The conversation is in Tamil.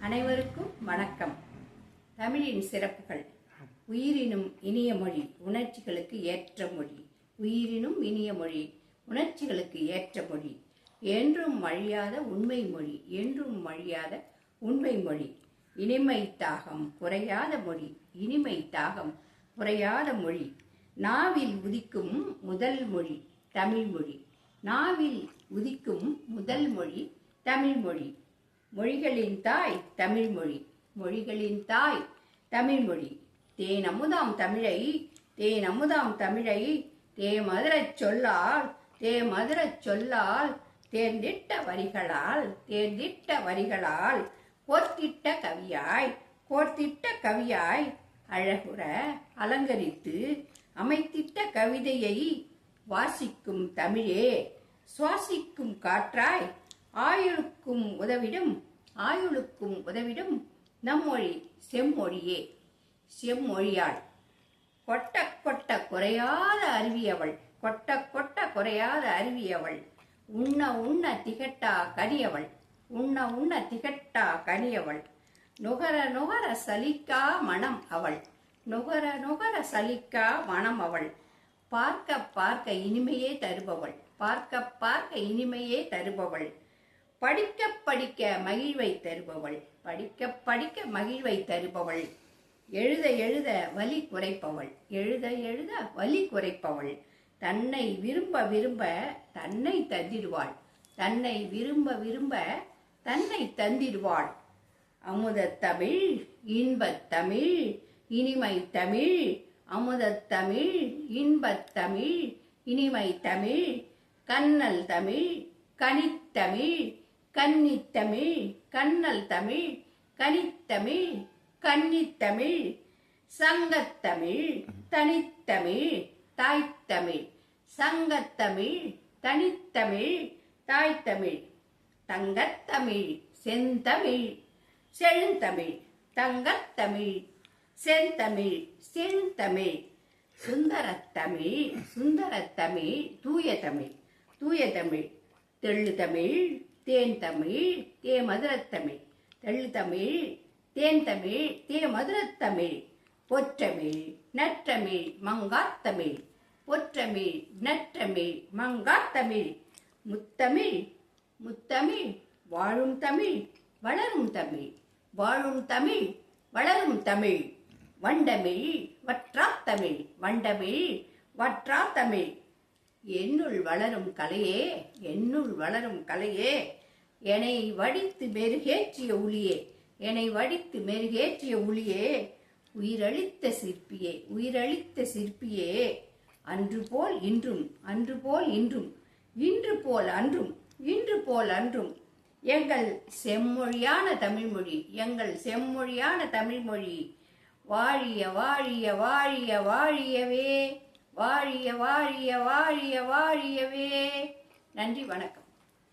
அனைவருக்கும் வணக்கம். தமிழின் சிறப்புகள். உயிரினும் இனிய மொழி, உணர்ச்சிகளுக்கு ஏற்ற மொழி. உயிரினும் இனிய மொழி, உணர்ச்சிகளுக்கு ஏற்ற மொழி. என்றும் அழியாத உண்மை மொழி, என்றும் அழியாத உண்மை மொழி. இனிமை தாகம் குறையாத மொழி, இனிமை தாகம் குறையாத மொழி. நாவில் உதிக்கும் முதல் மொழி தமிழ்மொழி. நாவில் உதிக்கும் முதல் மொழி தமிழ்மொழி. மொழிகளின் தாய் தமிழ்மொழி, மொழிகளின் தாய் தமிழ்மொழி. தேனமுதாம் தமிழை, தேனமுதாம் தமிழை, தேமதுரச் சொல்லால், தேமதுரச் சொல்லால், தேர்ந்திட்ட வரிகளால், தேர்ந்திட்ட வரிகளால், கோர்த்திட்ட கவியாய், கோர்த்திட்ட கவியாய், அழகுற அலங்கரித்து அமைத்திட்ட கவிதையை வாசிக்கும் தமிழே, சுவாசிக்கும் காற்றாய், ஆயுளுக்கும் உதவிடும், ஆயுளுக்கும் உதவிடும் நம்மொழி செம்மொழியே. செம்மொழியாள் கொட்ட கொட்ட குறையாத அருவியவள், கொட்ட கொட்ட குறையாத அருவியவள். உண்ண உண்ண திகட்டா கனியவள், உண்ண உண்ண திகட்டா கனியவள். நுகர நுகர சலிக்கா மனம் அவள், நுகர நுகர சலிக்கா மனம் அவள். பார்க்க பார்க்க இனிமையே தருபவள், பார்க்க பார்க்க இனிமையே தருபவள். படிக்க படிக்க மகிழ்வை தருபவள், படிக்க படிக்க மகிழ்வை தருபவள். எழுத எழுத வலி குறைப்பவள், எழுத எழுத வலி குறைப்பவள். தன்னை விரும்ப விரும்ப தன்னை தந்திடுவாள், தன்னை விரும்ப விரும்ப தன்னை தந்திடுவாள். அமுதத் தமிழ் இன்பத் தமிழ் இனிமை தமிழ், அமுதத் தமிழ் இன்பத் தமிழ் இனிமை தமிழ். கண்ணல் தமிழ் கனித்தமிழ், கன்னித்தமிழ் கண்ணல் தமிழ், கனித்தமிழ் கன்னித்தமிழ். சங்கத்தமிழ் தனித்தமிழ் தாய்த்தமிழ், சங்கத்தமிழ் தனித்தமிழ் தாய்த்தமிழ். தங்கத்தமிழ் செந்தமிழ் செழுந்தமிழ், தங்கத்தமிழ் செந்தமிழ் செழுந்தமிழ். சுந்தரத்தமிழ் சுந்தரத்தமிழ் தூய தமிழ், தூய தமிழ். தெள்ளு தமிழ் தேன் தமிழ் தே மதுரத்தமிழ், தெள்ளு தமிழ் தேன் தமிழ் தே மதுரத்தமிழ். பொற்றமிழ் நற்றமிழ் மங்காத்தமிழ், பொற்றமிழ் நற்றமிழ் மங்காத்தமிழ். முத்தமிழ் முத்தமிழ் வாழும் தமிழ் வளரும் தமிழ், வாழும் தமிழ் வளரும் தமிழ். வண்டமிழ் வற்றாத்தமிழ், வண்டமிழ் வற்றாத்தமிழ். என்னுள் வளரும் கலையே, என்னுள் வளரும் கலையே. என்னை வடித்து மெருகேற்றிய ஒளியே, என்னை வடித்து மெருகேற்றிய ஒளியே. உயிரளித்த சிற்பியே, உயிரளித்த சிற்பியே. அன்று போல் இன்றும், அன்று போல் இன்றும், இன்று போல் அன்றும், இன்று போல் அன்றும். எங்கள் செம்மொழியான தமிழ்மொழி, எங்கள் செம்மொழியான தமிழ்மொழி. வாழிய வாழிய வாழிய வாழியவே, வாழிய வாழிய வாழிய வாழியவே. நன்றி, வணக்கம்.